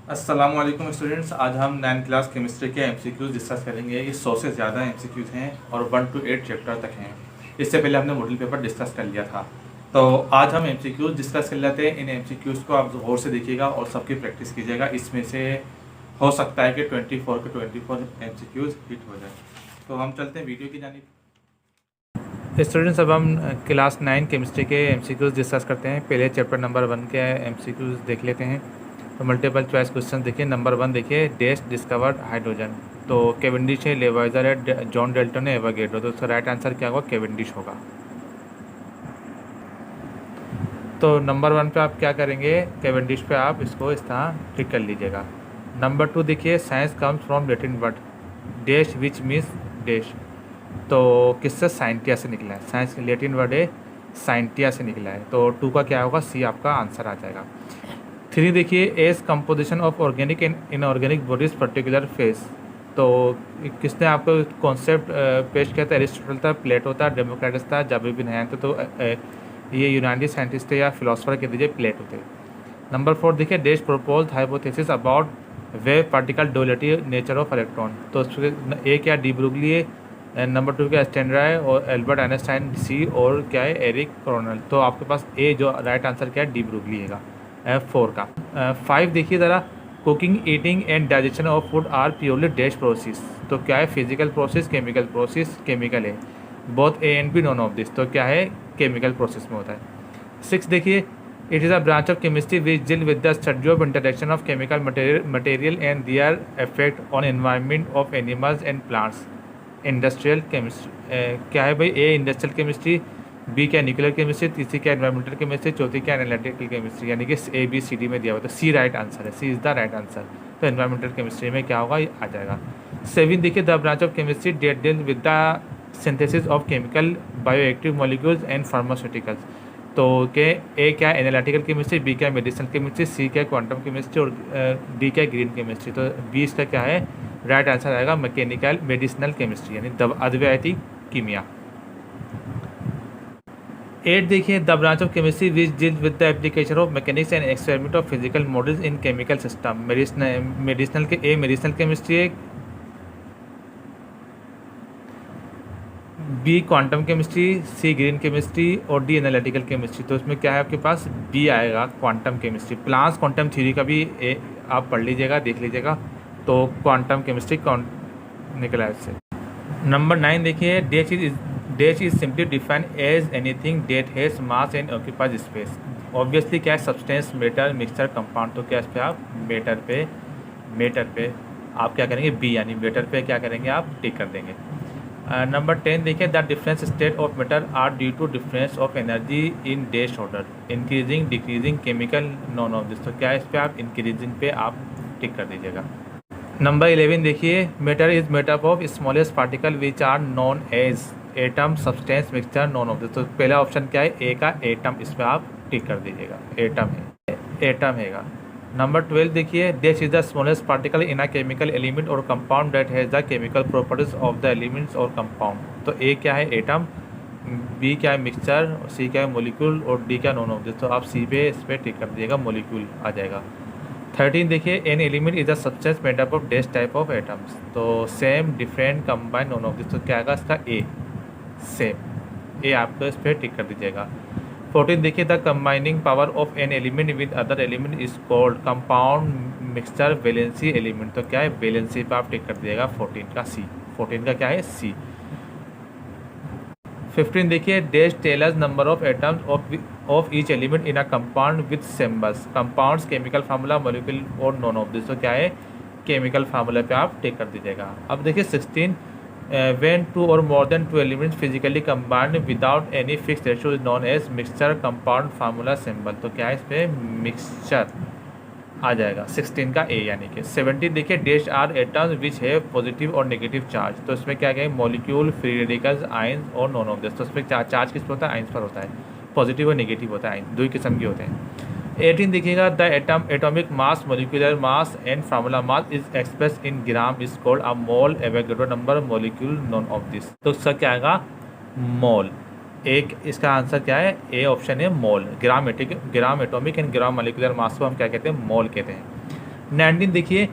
अस्सलामुअलैकुम स्टूडेंट्स, आज हम 9th क्लास केमिस्ट्री के एमसीक्यूज डिस्कस करेंगे। ये 100 से ज़्यादा एमसीक्यूज हैं और 1 to 8 चैप्टर तक हैं। इससे पहले हमने मॉडल पेपर डिस्कस कर लिया था, तो आज हम एमसीक्यूज डिस्कस कर लेते हैं। इन एमसीक्यूज को आप गौर से देखिएगा और सबकी प्रैक्टिस कीजिएगा। इसमें से हो सकता है कि 24 के 24 एमसीक्यूज हिट हो जाए। तो हम चलते हैं वीडियो की जानिब। स्टूडेंट्स, अब हम क्लास 9 केमिस्ट्री के एमसीक्यूज डिस्कस करते हैं। पहले चैप्टर नंबर 1 के एमसीक्यूज देख लेते हैं। तो मल्टीपल चॉइस क्वेश्चन देखिए। नंबर 1 देखिए, डैश डिस्कवर्ड हाइड्रोजन। तो केवेंडिश है, लेवाइजर है, जॉन डाल्टन है, एवोगैड्रो। तो उसका राइट आंसर क्या होगा? केवेंडिश होगा। तो नंबर 1 पे आप क्या करेंगे? केवेंडिश पे आप इसको इस तरह टिक कर लीजिएगा। नंबर 2 देखिए, science comes from Latin word dash which means dash. तो किससे? साइंटिया से निकला है। साइंस लैटिन वर्ड है, साइंटिया से निकला है। तो 2 का क्या होगा? सी आपका आंसर आ जाएगा। 3 देखिए, as composition of organic and inorganic bodies particular phase. तो किसने आपको कॉन्सेप्ट पेश किया था? एरिस्टोटल था, प्लेटो था, डेमोक्रेटस था, जाबिबिन हैन था। तो ये यूनानी साइंटिस्ट थे या फिलोसफर कह दीजिए, प्लेटो थे। नंबर 4 देखिए, dash propose hypothesis about wave particle duality nature of electron. तो ए क्या? डी ब्रुगली है। नंबर 2 क्या? स्टैंडर्ड और एल्बर्ट आइंस्टाइन। सी और क्या है? Eric coronal. तो आपके पास ए जो राइट आंसर क्या है? डी ब्रुगली है 4 का। 5 देखिए ज़रा, cooking, eating and digestion of food are purely dash process. तो क्या है? Physical process, chemical process. Chemical है both A and B, none of this. तो क्या है? केमिकल प्रोसेस में होता है। 6 देखिए, it is a branch of chemistry which deal with the study of interaction of chemical material and their effect on environment of animals and plants. Industrial chemistry क्या है भाई? ए इंडस्ट्रियल केमिस्ट्री, बी क्या? Nuclear chemistry, तीसरी क्या? Environmental chemistry, चौथी क्या? Analytical chemistry. यानी कि ए बी सी डी में दिया हुआ। तो सी राइट आंसर है। C is the right answer. तो एनवायरमेंटल केमिस्ट्री में क्या होगा? ये आ जाएगा। 7 देखिए, the branch of chemistry that deal with the synthesis of chemical bioactive molecules and pharmaceuticals. तो के ए क्या? एनालिटिकल केमिस्ट्री, बी क्या? मेडिसिनल केमिस्ट्री, सी क्या? क्वांटम केमिस्ट्री और डी क्या? Green chemistry. तो बी इसका क्या है? राइट आंसर आएगा मैकेनिकल मेडिसिनल केमिस्ट्री यानी अद्वैती कीमिया। 8 देखिए, the branch of chemistry which deal with the application of mechanics and experiment of physical models in chemical system. Medicinal के ए मेडिसिनल केमिस्ट्री है, B quantum chemistry, C green chemistry और D analytical chemistry. तो इसमें क्या है आपके पास? B आएगा, quantum chemistry. Planck's quantum theory का भी आप पढ़ लीजिएगा, देख लीजिएगा। तो क्वांटम केमिस्ट्री निकला है इससे। नंबर 9 देखिए, dash is simply define as anything that has mass and occupies space. Obviously क्या है? Substance, matter, mixture, compound. तो क्या इस पर आप मेटर पे आप क्या करेंगे? बी यानी मेटर पे क्या करेंगे? आप टिक कर देंगे। नंबर 10 देखिए, the difference state of matter are due to difference of energy in dash order, increasing, decreasing, chemical, none of this. तो क्या है इस पर? आप इंक्रीजिंग पे आप टिक कर दीजिएगा। नंबर 11 देखिए, matter is made up of smallest particle which are known as atom, substance, mixture, none of this. तो पहला ऑप्शन क्या है? ए का एटम। इस पर आप टिक कर दीजिएगा। एटम है, एटम हैगा। नंबर 12 देखिए, this is the smallest particle in a chemical element और compound that has the chemical properties of the elements और कंपाउंड। तो ए क्या है? एटम, बी क्या है? मिक्सचर, सी क्या है? मोलिक्यूल और डी क्या? Non of this. तो आप सी पे इस पर टिक कर दीजिएगा, मोलिक्यूल आ जाएगा। 13 देखिए, an element is a substance made up of dash type of atoms. तो same, different, combine, none of this. तो क्या आएगा इसका? ए, सेम। ए आपको इस पर टिक कर दीजिएगा। 14 देखिए, the combining power of an element with other element is called compound, mixture, valency element. तो क्या है? वैलेंसी पे आप टिक कर दीजिएगा। 14 का सी। 14 का क्या है? सी। 15 देखिए, dash tellers number of atoms of each element in a compound with symbols. Compounds, chemical formula, molecule और नॉन ऑफ दिस। तो क्या है? केमिकल फार्मूला पे आप टिक कर दीजिएगा। अब देखिए 16, when two or more than two elements physically combined without any fixed ratio is known as mixture, compound, formula, symbol। तो क्या है? इस पर मिक्सचर आ जाएगा। 16 का ए यानी कि। 17 देखिए, डैश आर एटम्स विच है पॉजिटिव और नेगेटिव चार्ज। तो इसमें क्या क्या? मॉलिक्यूल, फ्री रेडिकल्स, आयंस और नॉन ऑफ दिस। तो इसमें चार्ज किस पर होता है? आयंस पर होता है। पॉजिटिव और नेगेटिव होता है, आयंस दो ही किस्म के होते हैं। 18 देखिएगा, the atomic mass, molecular mass and formula mass is express in gram is called a mole, Avogadro number, molecule, non of this. तो इसका क्या आएगा? मोल। एक इसका आंसर क्या है? ए ऑप्शन है, mole. Gram atomic and gram molecular mass को हम क्या कहते हैं? मोल कहते हैं। 19 देखिए,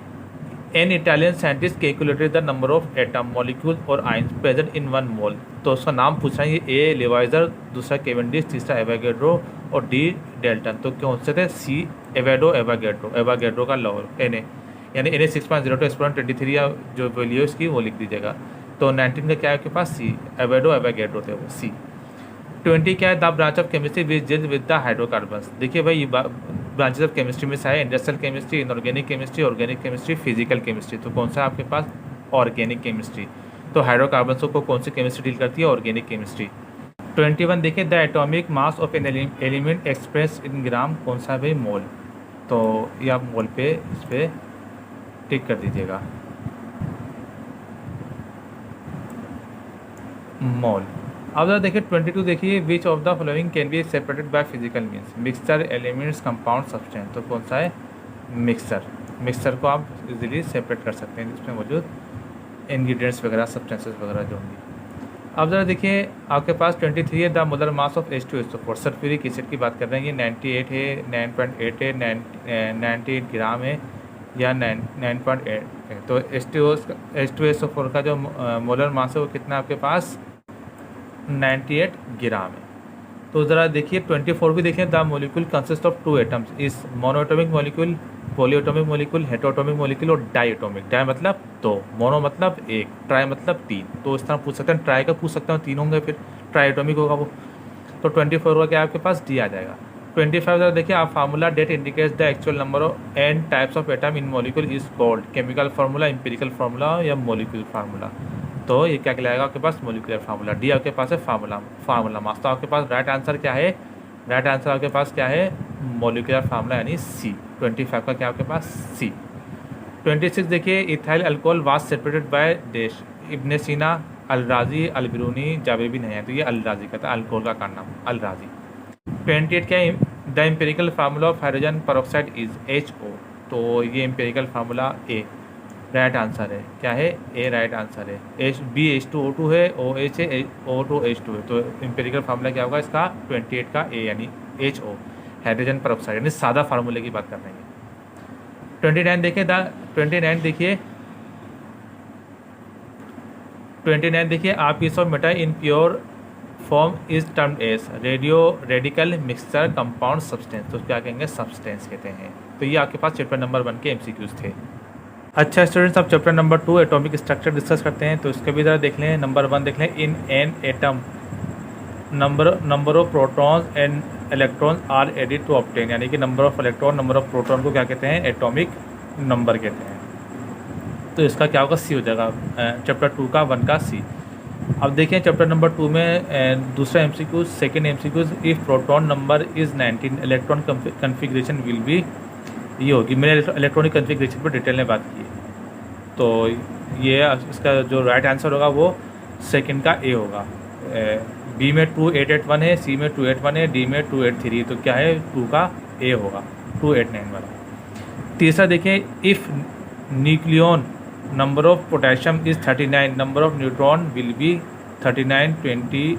an Italian scientist calculated the number of atom molecule और ions present in one mole. तो उसका नाम पूछ रहा है, ये ए लेवाइजर, दूसरा केवेंडिश, तीसरा एवागेड्रो और डी डेल्टन। तो कौन से थे? सी एवागेड्रो, एवागेड्रो का लॉ एन ए, यानी एन ए 6.02 एक्सपोनेंट 23 या जो वैल्यू है उसकी वो लिख दीजिएगा। तो 19 का क्या है आपके पास? सी, एवागेड्रो थे वो, सी। 20 क्या है? The branch of chemistry which deals with the hydrocarbons. देखिए भाई, ब्रांचेस ऑफ केमिस्ट्री में से है industrial chemistry, inorganic chemistry, organic chemistry, physical chemistry. तो कौन सा है आपके पास? Organic chemistry. तो हाइड्रोकार्बन्स को कौन सी केमिस्ट्री डील करती है? Organic chemistry. 21 देखिए, the atomic mass of an element express in gram. कौन सा है भाई? मोल। तो ये आप मोल पे इस पर टिक कर दीजिएगा, मोल। अब जरा देखिए 22 देखिए, which of the following can be separated by physical means? Mixture, elements, compound, substance. तो कौन सा है? मिक्सचर। मिक्सचर को आप इजीली सेपरेट कर सकते हैं जिसमें मौजूद इंग्रेडिएंट्स वगैरह, सब्सटेंसेस वगैरह जो होंगी। अब जरा देखिए आपके पास 23 है, the molar mass of H2SO4। Sulphuric acid की बात कर रहे हैं, ये 98 है, 9.8 है, 98 ग्राम है या 9.8 है। तो H2SO4 का जो मोलर मास है वो कितना आपके पास? 98 ग्राम है। तो ज़रा देखिए 24 भी देखें, the molecule consist of 2 atoms is monoatomic molecule, polyatomic molecule, heteroatomic molecule और डाईएटॉमिक। डाई मतलब 2, मोनो मतलब 1, ट्राई मतलब 3। तो इस तरह पूछ सकते हैं, ट्राई का पूछ सकते हैं 3 होंगे, फिर ट्राईएटॉमिक होगा वो। तो 24 का क्या आपके पास? डी आ जाएगा। 25 ज़रा देखिए, आप formula that indicates the actual number of an types of atom in molecule is called. Chemical formula, empirical formula या मोलिक्यूल फार्मूला। तो ये क्या कहलाएगा आपके पास? Molecular formula. डी आपके पास है फार्मूला मास। तो आपके पास राइट आंसर क्या है? राइट आंसर आपके पास क्या है? मोलिकुलर फार्मूला यानी सी। 25 का क्या आपके पास? सी। 26 देखिए, ethyl alcohol was separated by dash. Ibn Sina, Al राजी, अल बिरूनी, जावेबी नहीं है। तो ये अल राजी का था, अल्कोहल का नाम अल राजी। 28 क्या है? The empirical formula of hydrogen peroxide is HO। तो ये एम्पेरिकल फार्मूला ए राइट आंसर है। क्या है? ए राइट आंसर है। BH2O2 है, OH है, O2H2 है। तो एम्पेरिकल फार्मूला क्या होगा इसका? 28 का ए यानी HO, हाइड्रोजन परऑक्साइड, यानी सादा फार्मूले की बात कर रहे हैं। 29 देखिए, 29 देखिए, a piece of metal in pure form is termed as radio radical mixture compound substance. तो क्या कहेंगे? सब्सटेंस कहते हैं। तो ये आपके पास चैप्टर नंबर 1 के MCQs थे। अच्छा स्टूडेंट्स, अब chapter number 2 atomic structure discuss करते हैं। तो इसके भी ज़रा देख लें। नंबर 1 देख लें, in an atom number of protons and electrons are added to obtain. यानी कि number of electron, number of proton को क्या कहते हैं? एटॉमिक नंबर कहते हैं। तो इसका क्या होगा? सी हो जाएगा, चैप्टर 2 का 1 का सी। अब देखिए चैप्टर नंबर 2 में दूसरा MCQ, second MCQ, if proton number is 19 electron configuration will be. ये होगी, मैंने इलेक्ट्रॉनिक कन्फिग्रेशन पर डिटेल में बात की है। तो ये इसका जो राइट आंसर होगा वो सेकंड का ए होगा। बी में 2881 है, सी में 281 है, डी में 283। तो क्या है? 2 का ए होगा, 289 वाला। तीसरा देखिए, if nucleon number of potassium is 39 number of neutron will be 39 19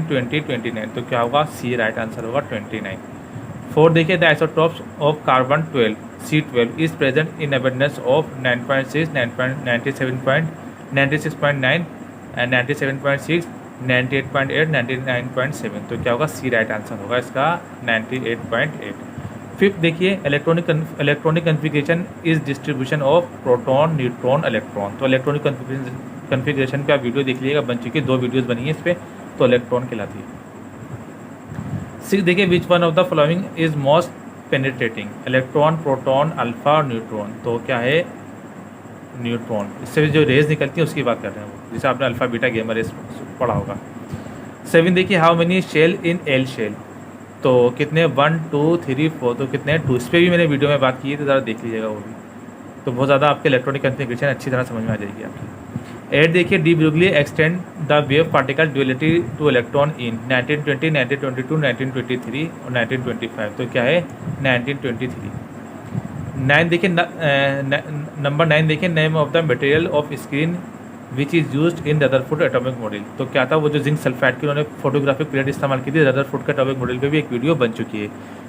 20 29। तो क्या होगा? सी राइट आंसर होगा 29। 4 देखिए, the isotopes of carbon 12 C12 is present in abundance of 9.6 97.9 and 97.6 98.8 99.7। तो क्या होगा? सी राइट आंसर होगा इसका 98.8। फिफ्थ देखिए, electronic configuration is distribution of proton neutron electron. तो इलेक्ट्रॉनिक कन्फिग्रेशन का वीडियो देख लीजिएगा, बन चुकी है, 2 वीडियोज़ बनी है इस पर। तो इलेक्ट्रॉन कहलाती है। 6 देखिए, which one of the following is most penetrating? Electron, proton, alpha, neutron. तो क्या है? न्यूट्रॉन। इससे जो रेज निकलती है उसकी बात कर रहे हैं वो, जिसे आपने अल्फा बीटा गेमा रेस पढ़ा होगा। 7 देखिए, how many shell in L shell. तो कितने? 1 2 3 4। तो कितने? 2। इस पर भी मैंने वीडियो में बात की है, तो ज़रा देख लीजिएगा वो भी। तो बहुत ज़्यादा आपके इलेक्ट्रॉनिक कन्फिग्रेशन अच्छी तरह समझ में आ जाएगी आपकी। 8 देखिए, de Broglie extend the wave particle duality to electron in 1920 1922 1923 और 1925। तो क्या है? 1923। 9 देखिए, नंबर 9 देखिए, name of the material of screen which is used in Rutherford atomic model. तो क्या था? वो जो जिंक सल्फाइड की उन्होंने फोटोग्राफिक पीरियड इस्तेमाल की थी, रदरफोर्ड के एटॉमिक मॉडल पे भी एक वीडियो बन चुकी है।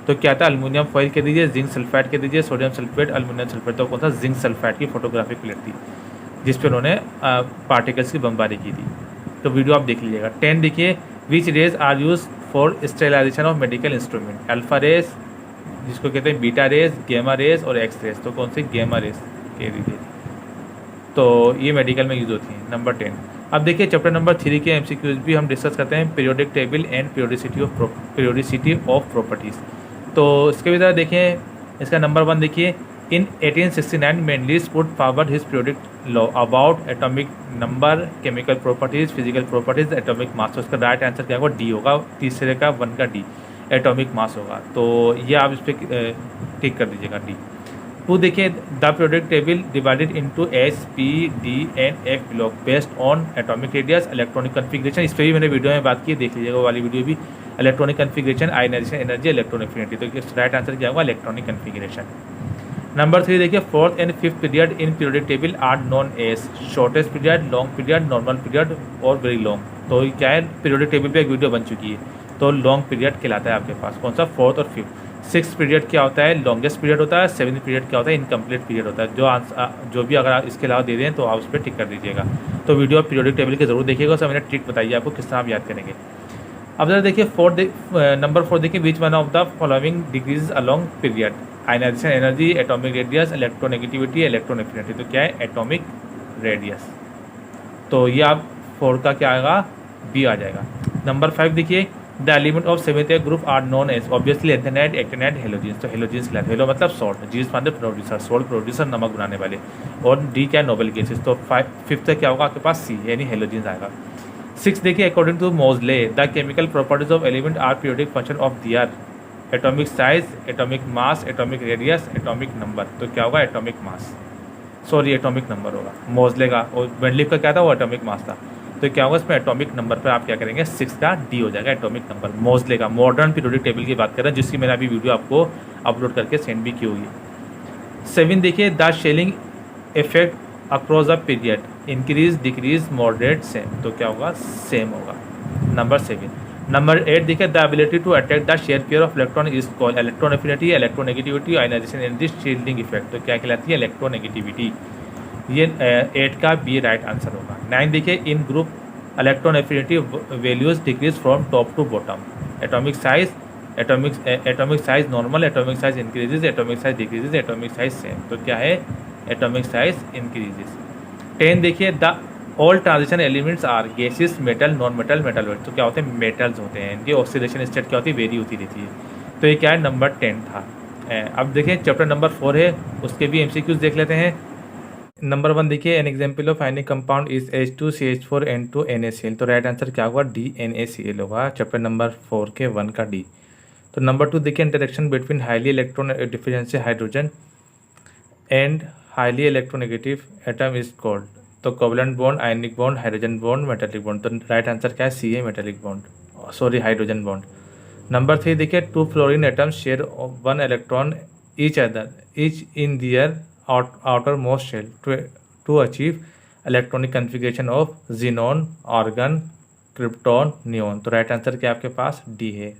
तो क्या था, एल्युमिनियम फॉइल कह दीजिए, जिंक सल्फाइड कह दीजिए, सोडियम सल्फेट, एल्युमिनियम सल्फेट। तो कौन सा, जिंक सल्फाइड की फोटोग्राफिक प्लेट थी जिस पे उन्होंने पार्टिकल्स की बमबारी की थी। तो वीडियो आप देख लीजिएगा। 10 देखिए, which rays are use for sterilisation of medical instrument. Alpha rays जिसको कहते हैं, बीटा रेज, गेमा रेज और एक्स रेज। तो कौन सी, गेमा रेज कह दीजिए। तो ये मेडिकल में यूज़ होती है। नंबर 10। अब देखिए चैप्टर नंबर 3 के एमसीक्यूज भी हम डिस्कस करते हैं, periodic table and periodicity of properties. तो इसके भी तरह देखें, इसका नंबर 1 देखिए, इन 1869 मेनलिस put forward his periodic law about atomic number, chemical properties, physical properties, atomic mass. तो इसका राइट आंसर क्या होगा, डी होगा। तीसरे का 1 का डी, एटॉमिक मास होगा। तो ये आप इस पर टिक कर दीजिएगा, डी। तो देखिए, the periodic table divided into S, P, D and F block based on atomic radius, electronic configuration. इस पर भी मैंने वीडियो में बात की, देख लीजिएगा वो वाली वीडियो भी। Electronic configuration, ionization energy, electronic affinity. तो राइट आंसर क्या होगा, इलेक्ट्रॉनिक कन्फिग्रेशन। नंबर 3 देखिए, 4th and 5th period in periodic table are known as shortest period, long period, normal period और वेरी लॉन्ग। तो क्या है, पीरियोडिक टेबल पे एक वीडियो बन चुकी है। तो लॉन्ग पीरियड कहलाता है आपके पास, कौन सा, 4th और 5th। 6th पीरियड क्या होता है, लॉन्गेस्ट पीरियड होता है। 7th पीरियड क्या होता है, इनकम्प्लीट पीरियड होता है। जो भी अगर आप इसके अलावा दे दें तो आप उस पर टिक कर दीजिएगा। तो वीडियो आप पीरियोडिक टेबल की जरूर देखिएगा, उसमें मैंने ट्रिक बताई है आपको किस तरह आप याद करेंगे। अब जरा देखिए नंबर 4 देखिए, which one of the following decrease along period, ionization energy, atomic radius, electronegativity, electron affinity. तो क्या है, एटॉमिक रेडियस। तो ये आप 4 का क्या आएगा, बी आ जाएगा। नंबर 5 देखिए, the element of 7th group are known as obviously ethanite, actinide, halogens. तो हेलोजेंस कहलाते हैं। हेलो मतलब सॉल्ट, जीस मतलब प्रोड्यूसर, सॉल्ट प्रोड्यूसर, नमक बनाने वाले। और डी क्या, नोबल गैसेस। तो 5th क्या होगा आपके पास, सी यानी हेलोजेंस आएगा। 6 देखिए, according to Moseley the chemical properties of element are periodic function of their, atomic size, atomic mass, atomic radius, atomic number. तो क्या होगा, atomic mass, sorry atomic number होगा मोजले का। और वेंडलीफ का क्या था, वो एटॉमिक मास था। तो क्या होगा इसमें, एटॉमिक नंबर पर आप क्या करेंगे, 6 का डी हो जाएगा, एटॉमिक नंबर मोजले का। मॉडर्न पीरियोडिक टेबल की बात कर रहे हैं, जिसकी मैंने अभी वीडियो आपको अपलोड करके सेंड भी की हुई है। 7 देखिए, the shelling effect across the period, increase, decrease, moderate, same. तो क्या होगा, सेम होगा। नंबर 7। नंबर 8 देखिए, the ability to attack the share pair of electron is called electron affinity, electronegativity, ionization energy, shielding effect. तो क्या कहलाती है, electronegativity. ये 8 का बी राइट आंसर होगा। 9 देखिए, in group electron affinity values decrease from top to bottom, atomic size, atomic size normal, atomic size increases, atomic size decreases, atomic size same. तो क्या है, एटॉमिक साइज इंक्रीजेज। 10 देखिए, the all transition elements are gases, metal, non metal, metal wet. तो क्या होते हैं, metals होते हैं। इनकी ऑक्सीडेशन स्टेट क्या होती है, वेरी होती रहती है। तो ये क्या है, नंबर 10 था। अब देखिए चैप्टर नंबर 4 है, उसके भी एमसीक्यूज देख लेते हैं। नंबर 1 देखिए, an example of ionic compound is H2CH4N2NaCl। तो राइट आंसर क्या होगा, डी NaCl होगा, चैप्टर नंबर 4 के 1 का डी। तो नंबर 2 देखिए, interaction between highly electron deficiency hydrogen and highly electronegative atom is called. तो covalent bond, ionic bond, hydrogen bond, metallic bond. तो राइट आंसर क्या है, सी है, metallic bond, sorry hydrogen bond. Number 3 देखिए, 2 fluorine atoms share 1 electron each in their outer most shell to achieve electronic configuration of xenon, argon, krypton, neon। तो right answer क्या आपके पास, D है।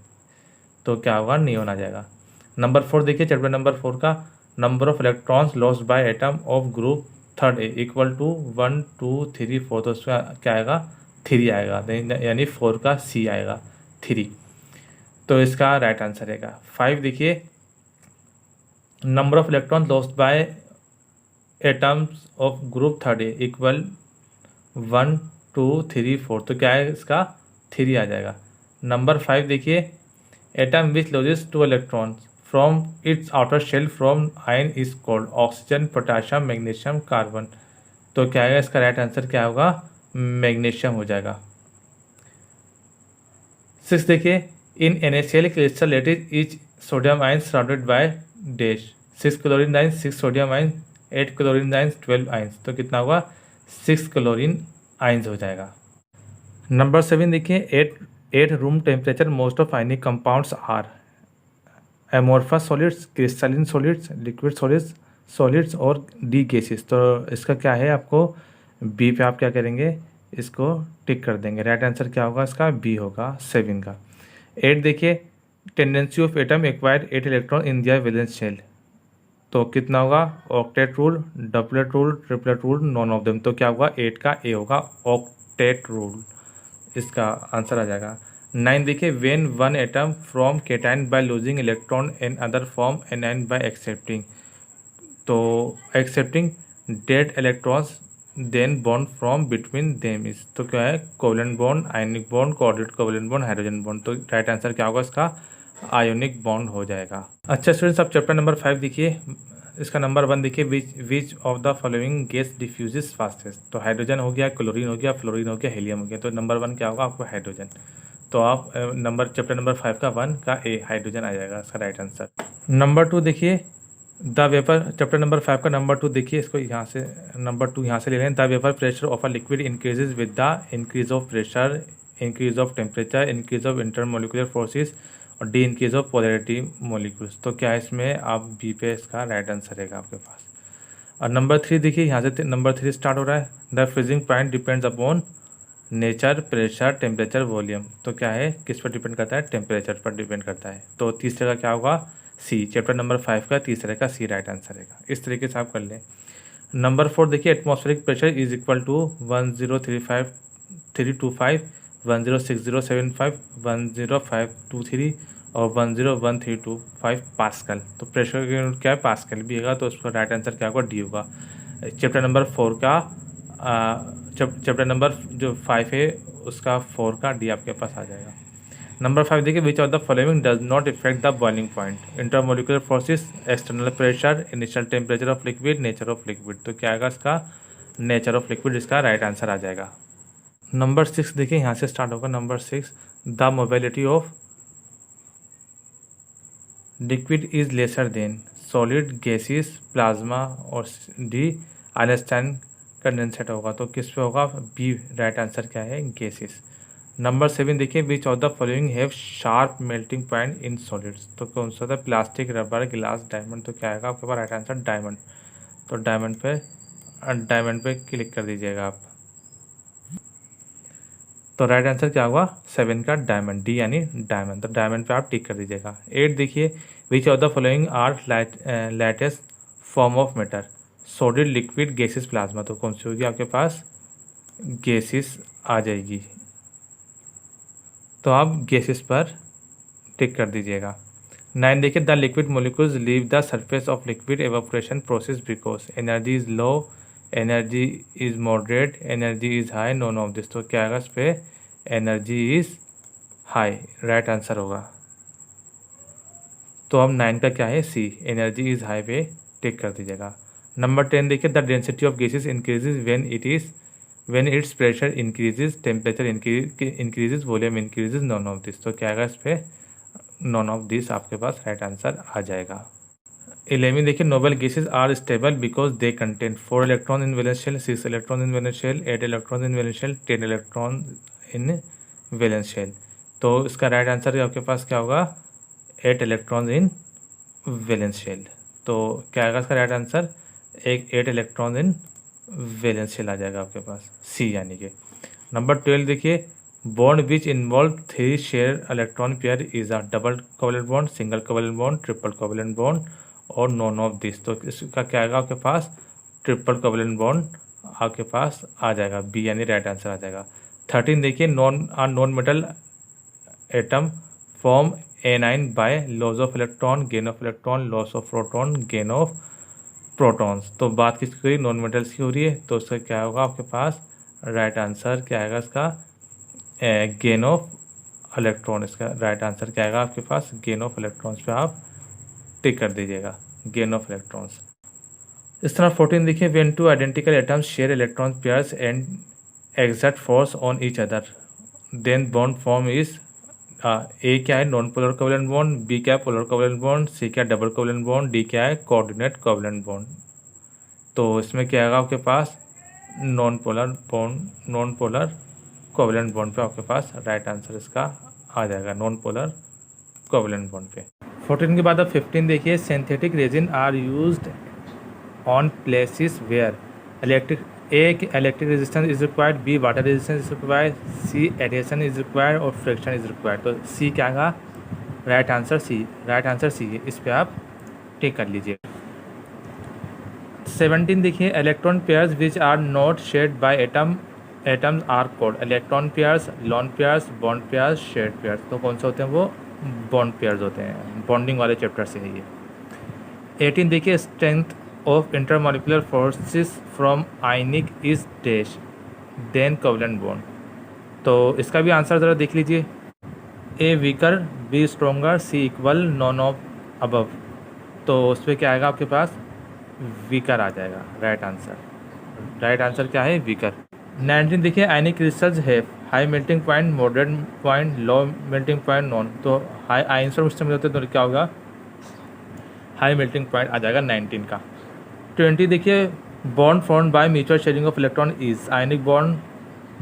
तो क्या होगा, नियोन आ जाएगा। नंबर 4 देखिए, चैप्टर नंबर 4 का, number of electrons lost by atom of group 3rd A equal to 1 2 3 4। तो उसका क्या आएगा, 3 आएगा, यानी 4 का सी आएगा, 3। तो इसका राइट आंसर रहेगा। 5 देखिए, number of electron lost by atoms of group 3rd A equal 1 2 3 4। तो क्या है इसका, 3 आ जाएगा। नंबर 5 देखिए, atom which loses 2 electron from its outer shell from ion is called oxygen, potassium, magnesium, carbon. तो क्या है इसका राइट आंसर क्या होगा, मैग्नीशियम हो जाएगा। 6 देखिए, इन NaCl crystal lettuce etch sodium ion surrounded by dash, 6 chlorine ion, 6 sodium ion, 8 chlorine ions, 12 ions. तो कितना होगा, 6 क्लोरीन आइंस हो जाएगा। नंबर 7 देखिए, 8 room temperature most of ionic compounds are amorphous solids, crystalline solids, liquid solids और D gases. तो इसका क्या है, आपको बी पे आप क्या करेंगे, इसको टिक कर देंगे। राइट आंसर क्या होगा इसका, बी होगा 7 का। 8 देखिए, tendency of atom acquire 8 electron in their valence shell. तो कितना होगा? Octet rule, doublet rule, triplet rule, none of them. तो क्या होगा? 8 का ए होगा, ऑक्टेट रूल इसका आंसर आ जाएगा। 9 देखिए, when one atom from cation by losing electron in other form anion by accepting. तो accepting that electrons then bond from between them is. तो क्या है? Covalent bond, ionic bond, coordinate covalent bond, hydrogen bond. तो right answer क्या होगा इसका? Ionic bond हो जाएगा। अच्छा स्टूडेंट्स, अब चैप्टर नंबर 5 देखिए, इसका नंबर 1 देखिए, which of the following gas diffuses fastest. तो हाइड्रोजन हो गया, क्लोरीन हो गया, फ्लोरीन हो गया, हीलियम हो गया। तो नंबर 1 क्या होगा आपको? हाइड्रोजन। तो आप चैप्टर नंबर 5 का 1 का ए हाइड्रोजन आ जाएगा इसका राइट आंसर। नंबर 2 देखिए, द वेपर, चैप्टर नंबर 5 का नंबर 2 देखिए, इसको यहाँ से नंबर 2 यहाँ से ले लें। The vapour pressure of a liquid increases with the increase of pressure, increase of temperature, increase of intermolecular forces और D increase of polarity molecules. तो क्या है इसमें? आप बी पे इसका राइट आंसर रहेगा आपके पास। और नंबर 3 देखिए, यहाँ से नंबर 3 स्टार्ट हो रहा है। The freezing point depends upon nature, pressure, temperature, volume. तो क्या है? किस पर डिपेंड करता है? टेम्परेचर पर डिपेंड करता है। तो तीसरे का क्या होगा? सी। चैप्टर नंबर 5 का तीसरे का सी राइट आंसर रहेगा। इस तरीके से आप कर लें। नंबर 4 देखिए, atmospheric pressure is equal to 1035 106075 10523 और 10132 पास्कल। तो प्रेशर की यूनिट क्या है? पास्कल भी होगा। तो उसका राइट आंसर क्या होगा? डी होगा। चैप्टर नंबर 4 का चैप्टर नंबर जो 5 है उसका 4 का डी आपके पास आ जाएगा। नंबर 5 देखिए, which of the following does not effect the boiling point? Intermolecular forces, external pressure, initial temperature of liquid, nature of liquid. तो क्या आएगा इसका? नेचर ऑफ लिक्विड इसका राइट आंसर आ जाएगा। नंबर 6 देखिए, यहाँ से स्टार्ट होगा। Number 6, the mobility of liquid is lesser than solid, gases, plasma और डी आइंस्टाइन कंडेंसेट होगा। तो किस पे होगा? बी राइट आंसर क्या है? गैसेस। नंबर 7 देखिए, which of the following have sharp melting point in solids. तो कौन सा था? प्लास्टिक, रबर, गिलास, डायमंड। तो क्या आएगा आपके पास राइट आंसर? डायमंड। तो डायमंड पे क्लिक कर दीजिएगा आप। तो राइट आंसर क्या होगा? 7 का डायमंड, डी यानी डायमंड। तो डायमंड पे आप टिक कर दीजिएगा। 8 देखिए, which of the following are lightest form of matter? Solid, liquid, gases, plasma. तो कौन सी होगी आपके पास? गैसेस आ जाएगी। तो आप गैसेस पर टिक कर दीजिएगा। 9 देखिए, the liquid molecules leave the surface of liquid evaporation process because energy is low, energy is moderate, energy is high, non of this. तो क्या आएगा इस पर? Energy is high right answer होगा। तो अब 9 का क्या है? सी, एनर्जी इज हाई पे टिक कर दीजिएगा। नंबर 10 देखिए, the density of gases increases when its pressure increases, temperature increases, volume increases, none of this। तो क्या आएगा इस पर? नॉन ऑफ दिस आपके पास राइट आंसर आ जाएगा। 11 देखिए, noble gases are stable because they contain 4 electron in valence shell, 6 electron in valence shell, 8 electron in valence shell, 10 electron in valence shell. तो इसका राइट आंसर आपके पास क्या होगा? 8 इलेक्ट्रॉन इन वैलेंस शेल। तो क्या आएगा इसका right answer? 8 electron in valence shell आ जाएगा आपके पास, सी यानी कि। नंबर 12 देखिए, bond which involve 3 share electron pair is a double covalent bond, single covalent bond, triple covalent bond और नॉन ऑफ दिस। तो इसका क्या आएगा आपके पास? ट्रिपल कोवलेंट बॉन्ड आपके पास आ जाएगा, बी यानी राइट आंसर आ जाएगा। 13 देखिए, non metal atom form anion by loss of electron, gain of electron, loss of proton, gain of protons. तो बात किसकी हो रही है? नॉन मेटल्स की हो रही है। तो इसका क्या होगा आपके पास? राइट आंसर क्या आएगा इसका? Gain of electron. इसका राइट आंसर क्या आएगा आपके पास? गेन ऑफ इलेक्ट्रॉन्स पे आप टिक कर दीजिएगा, गेन ऑफ इलेक्ट्रॉन्स। इस तरह 14 देखिए, when two identical atoms share electron pairs and exert force on each other then bond form is A क्या है? Non polar covalent bond, B क्या है? पोलर कोवलेंट बॉन्ड, सी क्या है? डबल कोवलेंट बॉन्ड, डी क्या है? Coordinate covalent bond. तो इसमें क्या आएगा आपके पास? नॉन पोलर कोवलेंट बॉन्ड पे आपके पास राइट आंसर इसका आ जाएगा, नॉन पोलर कोवलेंट बॉन्ड पे। 14 के बाद अब 15 देखिए, synthetic resin are used on places where electric resistance is required, B water resistance is required, C addition is required और फ्रिक्शन इज रिक्वायर्ड। तो सी क्या आएगा? राइट आंसर सी है, इस पे आप टिक कर लीजिए। 17 देखिए, electron pairs which are not shared by atoms are called. Electron pairs, lone pairs, bond pairs, shared pairs. तो कौन से होते हैं वो? बॉन्ड पेयर्स होते हैं, बॉन्डिंग वाले चैप्टर से है ये। 18 देखिए, strength of intermolecular forces from ionic is dash than covalent bond. तो इसका भी आंसर ज़रा देख लीजिए। A weaker, B stronger, C equal, none of above. तो उस पर क्या आएगा आपके पास? वीकर आ जाएगा राइट आंसर क्या है? वीकर। 19 देखिए, आयनिक क्रिस्टल्स है high melting point, moderate point, low melting point, non. तो हाई आयन सिस्टम में होते हैं तो क्या होगा? हाई मेल्टिंग पॉइंट आ जाएगा 19 का। 20 देखिए, bond formed by mutual sharing of electron is ionic bond,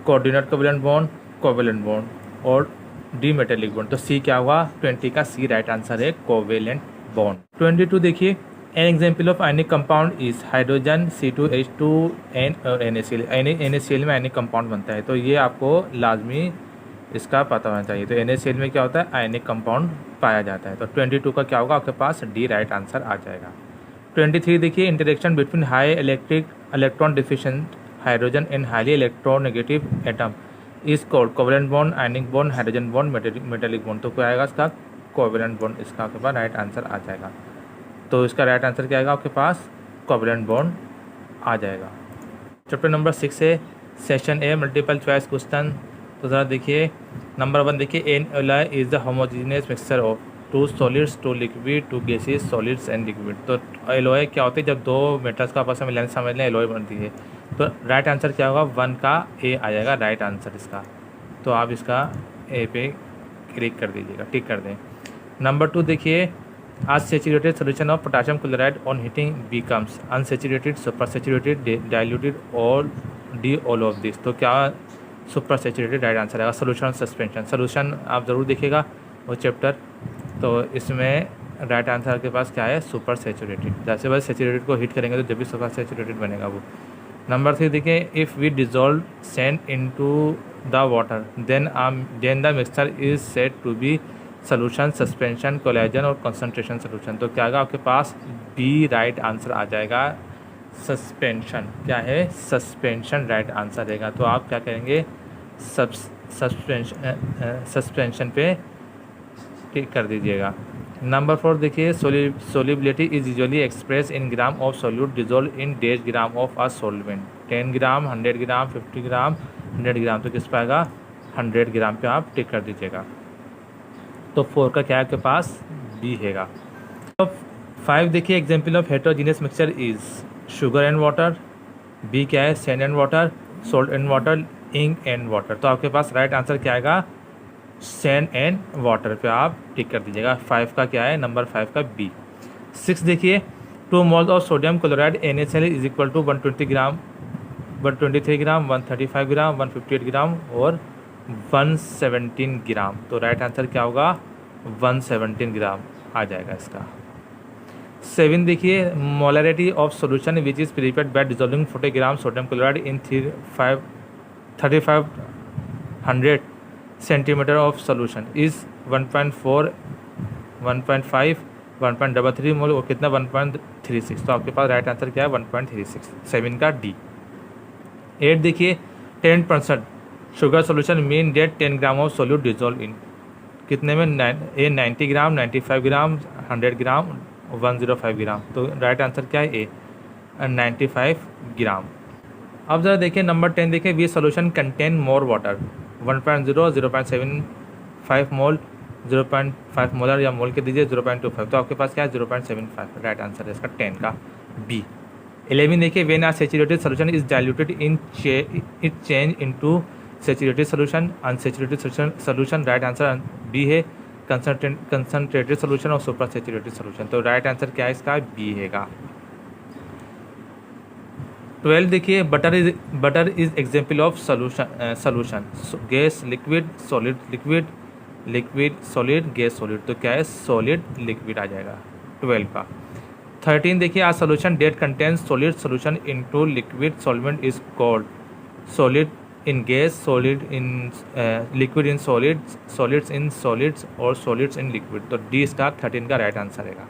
coordinate covalent bond और डी मेटेलिक बॉन्ड। तो सी क्या हुआ? 20 का सी राइट आंसर है, कोवेलेंट बॉन्ड। 22 देखिए, an example of ionic compound is hydrogen, C2H2 an और NaCl। NaCl में ionic compound बनता है, तो ये आपको लाजमी इसका पता होना चाहिए। तो NaCl में क्या होता है? आयनिक कंपाउंड पाया जाता है। तो 22 का क्या होगा आपके पास? डी राइट आंसर आ जाएगा। 23 देखिए, interaction between high electron deficient hydrogen and highly electronegative atom is called covalent bond, ionic bond, hydrogen bond, metallic bond. तो क्या आएगा इसका? कोवेलेंट बॉन्ड इसका आपके पास राइट आंसर आ जाएगा। तो इसका राइट आंसर क्या आएगा आपके पास? कोवेलेंट बॉन्ड आ जाएगा। चैप्टर नंबर 6 है session A, multiple choice question. तो ज़रा देखिए, नंबर 1 देखिए, N alloy is the homogeneous mixture of 2 solids, 2 liquid, 2 gases, solids and liquid. तो एलॉय क्या होती है? जब दो मेटल्स का आपस में मिलाने समझ लें एलॉय बनती है। तो राइट आंसर क्या होगा? 1 का ए आ जाएगा राइट आंसर इसका। तो आप इसका ए पे क्लिक कर दीजिएगा, टिक कर दें। नंबर 2 देखिए, unsaturated solution of potassium chloride on heating becomes unsaturated, super saturated, diluted और डी ऑल ऑफ दिस। तो क्या सुपर सैचुरेटेड राइट आंसर आएगा। सोल्यूशन सस्पेंशन, सोल्यूशन आप ज़रूर देखिएगा वो चैप्टर। तो इसमें राइट आंसर के पास क्या है? Super saturated. जैसे बस सैचुरेटेड को हीट करेंगे तो जब भी सुपर सैचुरेटेड बनेगा वो। नंबर 3 देखिए, if we dissolve sand into the water then the mixture is said to be solution, suspension, collagen और कंसंट्रेशन सोल्यूशन। तो क्या आएगा आपके पास? बी राइट आंसर आ जाएगा, सस्पेंशन। क्या है? सस्पेंशन राइट आंसर रहेगा। तो आप क्या करेंगे? सस्पेंशन पे टिक कर दीजिएगा। नंबर 4 देखिए, solubility is usually express in gram of solute dissolve in days gram of a solvent. 10 ग्राम, 100 ग्राम, 50 ग्राम, 100 ग्राम। तो किस पे आएगा? 100 ग्राम पे आप टिक कर दीजिएगा। तो 4 का क्या है आपके पास? बी हैगा। तो 5 देखिए, example of heterogeneous mixture is sugar and water, B क्या है? Sand and water, salt and water, ink and water. तो आपके पास राइट आंसर क्या आएगा? सैंड एंड वाटर पे आप टिक कर दीजिएगा। 5 का क्या है? नंबर 5 का बी। 6 देखिए, 2 moles of sodium chloride NaCl is equal to 120 gram, 123 gram, 135 gram, 158 gram और 117 ग्राम। तो राइट आंसर क्या होगा? 117 ग्राम आ जाएगा इसका। 7 देखिए, molarity of solution which is prepared by dissolving 40 gram sodium chloride in 3500 centimetre of solution is 1.4, 1.5, 1.33 मोल और कितना? 1.36। तो आपके पास राइट आंसर क्या है? 1.36, 7 का डी। 8 देखिए, 10% sugar solution mean that 10 gram of solute dissolve in कितने में? 90 ग्राम, 95 ग्राम, 100 ग्राम, 105 ग्राम। तो राइट आंसर क्या है? ए 95 ग्राम। अब ज़रा देखिए नंबर 10 देखिए, we solution contain more water 1.0, 0.75 mole, 0.5 molar या मोल के दीजिए 0.25। तो आपके पास क्या है? 0.75 राइट आंसर है इसका 10 का बी। 11 देखिए, when a saturated solution is diluted in it change into saturated solution, unsaturated solution. Right answer B है, कंसनट्रेटेड सोल्यूशन और सुपर सैचुरेटेड सोल्यूशन। तो राइट आंसर क्या है इसका? बी हैगा। 12 देखिए, butter is example of solution, gas liquid, solid liquid, liquid solid, gas solid. तो क्या है? सॉलिड लिक्विड आ जाएगा 12 का। 13 देखिए, a solution that contains solid solution into liquid solvent is called solid in gas, solid in liquid in solids, solids in solids और solids in liquid. तो D इसका 13 का राइट आंसर रहेगा।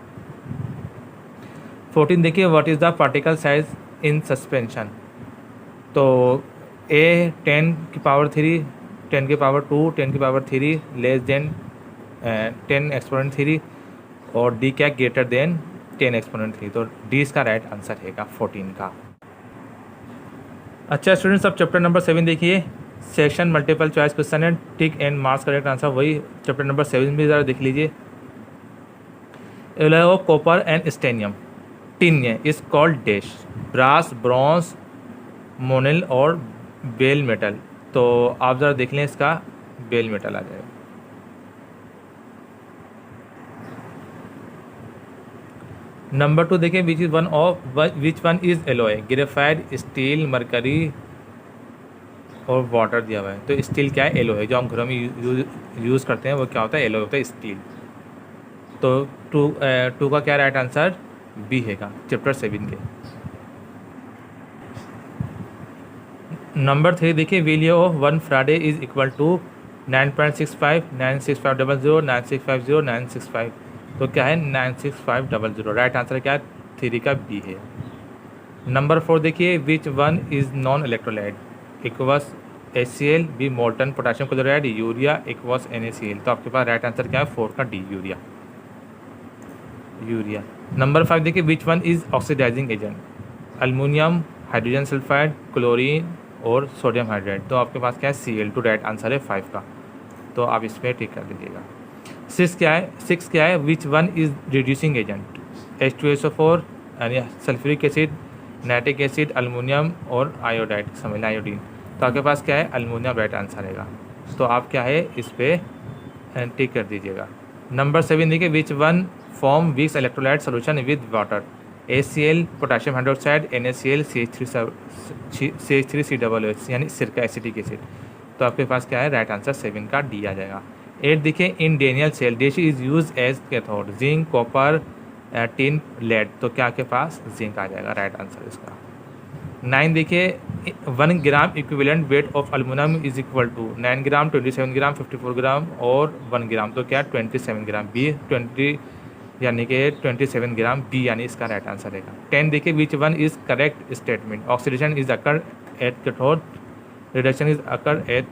14 देखिए, what is the particle size in suspension. तो A 10 की power 3, 10 की power 2, 10 की पावर 3 लेस देन 10 एक्सपोनेंट 3 और डी क्या ग्रेटर देन 10 एक्सपोनेंट 3। तो डी इसका राइट आंसर रहेगा 14 का। अच्छा स्टूडेंट्स, अब चैप्टर नंबर 7 देखिए, सेक्शन मल्टीपल चॉइस क्वेश्चन है, tick and marks correct answer वही चैप्टर नंबर 7 भी ज़रा देख लीजिए। Alloy of copper and stannum tin is called dash, brass, bronze, monel और बेल मेटल। तो आप ज़रा देख लें, इसका बेल मेटल आ जाएगा। नंबर 2 देखिए, which one is alloy, graphite, steel, mercury और वाटर दिया हुआ है। तो स्टील क्या है, एलॉय, जो हम घरों में यूज़ करते हैं वो क्या होता है, एलॉय होता है, स्टील। तो टू का क्या राइट आंसर बी हैगा चैप्टर 7 के। नंबर 3 देखिए, value of 1 Faraday is equal to 9.65, 96500, 9650, 965। तो क्या है 96500। राइट आंसर क्या है, 3 का बी है। नंबर 4 देखिए, which one is non electrolyte, aqueous HCl, B molten potassium chloride, urea, aqueous NaCl। तो आपके पास राइट आंसर क्या है, 4 का डी, यूरिया। नंबर 5 देखिए, which one is oxidising agent, aluminium, hydrogen sulphide, chlorine और सोडियम हाइड्राइड। तो आपके पास क्या है, Cl2। राइट आंसर है 5 का। तो आप इस पर टिक कर दीजिएगा। 6 क्या है, विच one is reducing agent, H2SO4 यानी sulphuric acid, nitric acid, aluminium और आयोडाइड, समझ लें आयोडीन। तो आपके पास क्या है, अल्मोनियम राइट आंसर रहेगा। तो आप क्या है, इस पर टिक कर दीजिएगा। नंबर 7 देखिए, which one form weeks electrolyte solution with water, HCl, potassium hydroxide, NaCl, CH3COOH यानी सिरका एसिटिक एसिड। तो आपके पास क्या है, राइट आंसर 7 का डी आ जाएगा। 8 देखिए, in Daniell cell dash is use as cathode, zinc, copper, tin, lead. तो क्या आपके पास जिंक आ जाएगा, राइट आंसर इसका। 9 देखिए, 1 gram equivalent weight of aluminium is equal to 9 gram, 27 gram, 54 gram और 1 ग्राम। तो क्या 27 ग्राम, बी 20 यानी कि 27 ग्राम, बी यानी इसका राइट आंसर रहेगा। 10 देखिए, which one is correct statement, oxidation is occur at cathode, reduction is occur at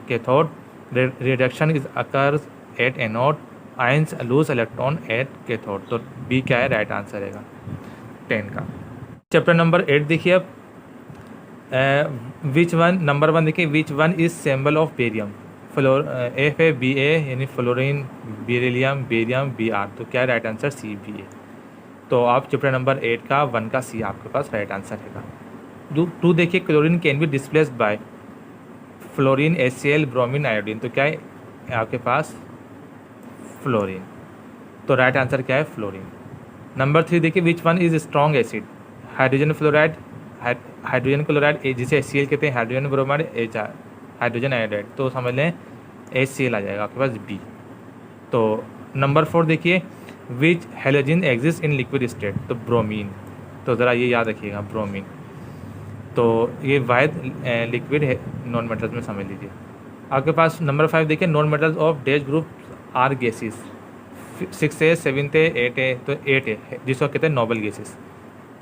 cathode, reduction is occur at anode, ions loose electron at cathode. तो बी क्या है, राइट आंसर रहेगा 10 का। Chapter number 8 देखिए, अब which one, number 1 देखिए, which one is symbol of barium, F है Ba यानी फ्लोरीन, बेरिलियम, बेरियम, Br। तो क्या राइट आंसर, सी, बी है। तो आप चैप्टर नंबर 8 का 1 का सी आपके पास राइट आंसर रहेगा। 2 देखिए, chlorine can be displaced by fluorine, HCl, bromine, iodine. तो क्या है आपके पास, फ्लोरीन। तो राइट आंसर क्या है, फ्लोरीन। नंबर 3 देखिए, which one is strong acid, hydrogen fluoride, hydrogen chloride जिसे HCl कहते हैं, हाइड्रोजन ब्रोमाइड, हाइड्रोजन आयोडाइड। तो समझ लें HCl आ जाएगा आपके पास, बी। तो नंबर 4 देखिए, which halogen exist in liquid state, तो ब्रोमीन। तो ज़रा ये याद रखिएगा, ब्रोमीन। तो ये वाहिद लिक्विड है नॉन मेटल्स में, समझ लीजिए। आपके पास नंबर 5 देखिए, non metals of dash group are gases, 6A, 7A, 8A। तो 8 है जिसको कहते हैं नोबल गैसेस,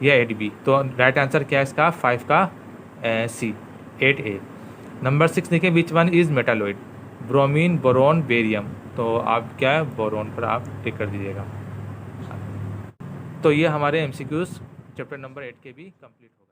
या 8B। तो राइट आंसर क्या है इसका, 5 का सी, 8A। नंबर 6 देखिए, which one is metalloid, bromine, boron, barium. तो आप क्या है, बोरोन पर आप टिक कर दीजिएगा। तो ये हमारे MCQs चैप्टर नंबर 8 के भी कंप्लीट हो गए।